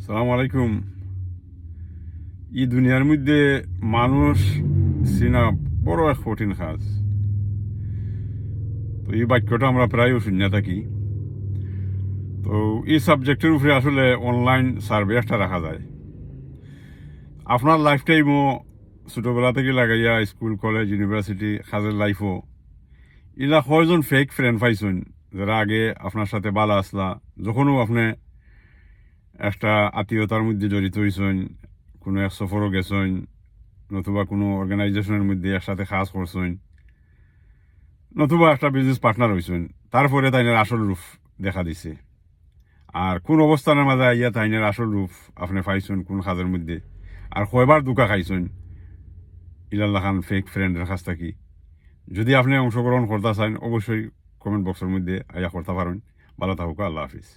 সালাম আলাইকুম। এই দুনিয়ার মধ্যে মানুষ চিনা বড় এক কঠিন কাজ। তো এই বাক্যটা আমরা প্রায় শুনে থাকি। তো এই সাবজেক্টের উপরে আসলে অনলাইন সার্ভে একটা রাখা যায়। আপনার লাইফ টাইমও ছোটবেলা থেকে লাগাইয়া স্কুল কলেজ ইউনিভার্সিটি কাজের লাইফও এলা কয়জন ফেক ফ্রেন্ড পাইছেন যারা আগে আপনার সাথে ভালো আসলা, যখনও আপনি একটা আত্মীয়তার মধ্যে জড়িত হয়েছেন, কোনো এক সফরও গেছেন, নতুবা কোনো অর্গানাইজেশনের মধ্যে একসাথে কাজ করছেন, নতুবা একটা বিজনেস পার্টনার হয়েছেন, তারপরে তাইনের আসল রূপ দেখা দিছে। আর কোন অবস্থানের মাঝে আইয়া তাইনের আসল রূপ আপনি পাইছেন কোন কাজের মধ্যে, আর কয়বার দুকা খাইছেন ইলাল্লাহ খান ফেক ফ্রেন্ডের কাছ থাকি। যদি আপনি অংশগ্রহণ করতে চান অবশ্যই কমেন্ট বক্সের মধ্যে আইয়া করতে পারেন। ভালো থাকুক, আল্লাহ হাফিজ।